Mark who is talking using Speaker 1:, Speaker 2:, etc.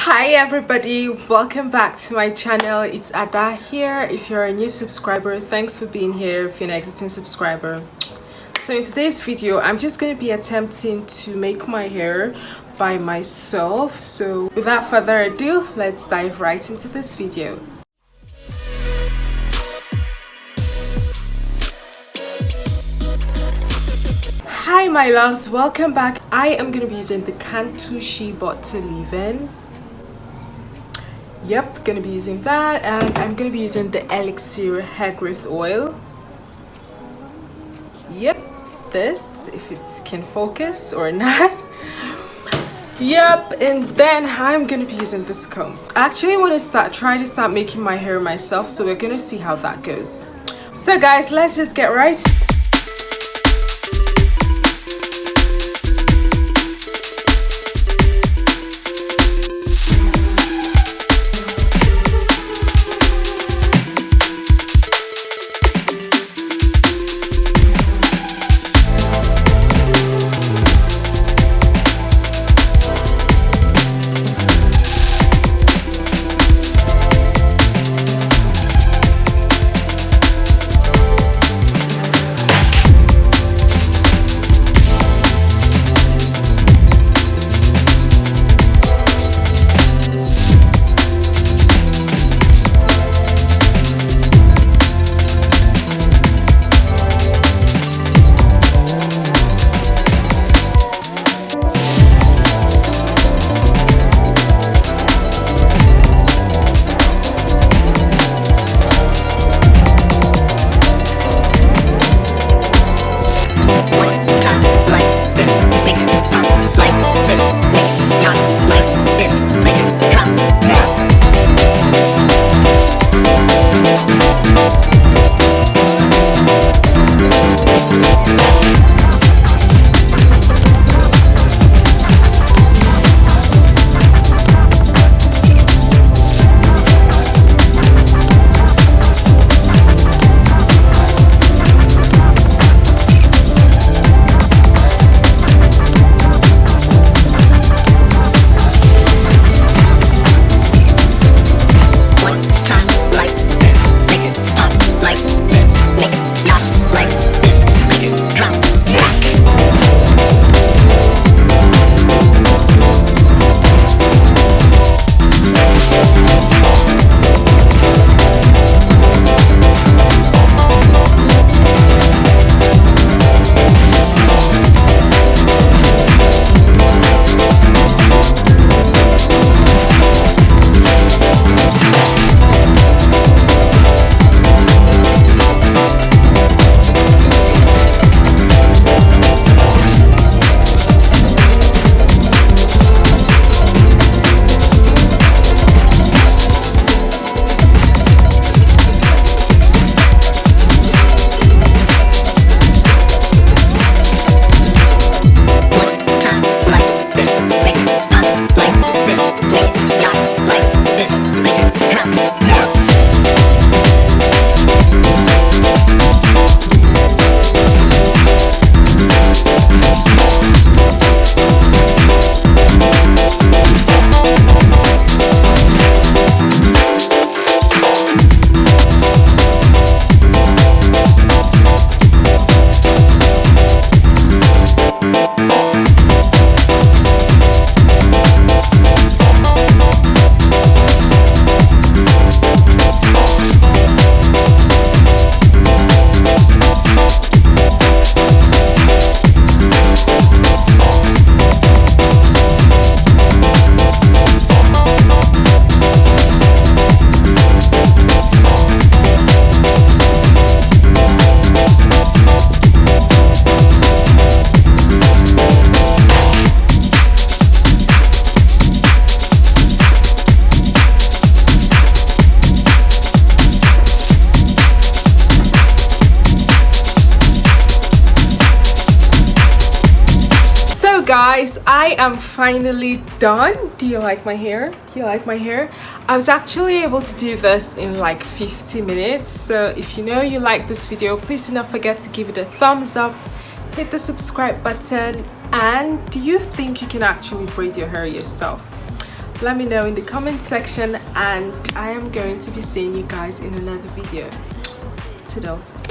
Speaker 1: Hi everybody, welcome back to my channel. It's Ada here. If you're a new subscriber, thanks for being here. If you're an existing subscriber, so in today's video I'm just going to be attempting to make my hair by myself. So without further ado, let's dive right into this video. Hi my loves, welcome back. I am going to be using the Cantu Shea bottle leave-in. Yep, gonna be using that, and I'm gonna be using the Elixir hair growth oil. Yep, this, if it can focus or not. Yep, and then I'm gonna be using this comb. I actually want to try to start making my hair myself, so we're gonna see how that goes. So guys, let's just get right. Guys, I am finally done. Do you like my hair? Do you like my hair? I was actually able to do this in like 50 minutes. So if you know you like this video, please do not forget to give it a thumbs up, hit the subscribe button, and do you think you can actually braid your hair yourself? let me know in the comment section, and I am going to be seeing you guys in another video. Toodles.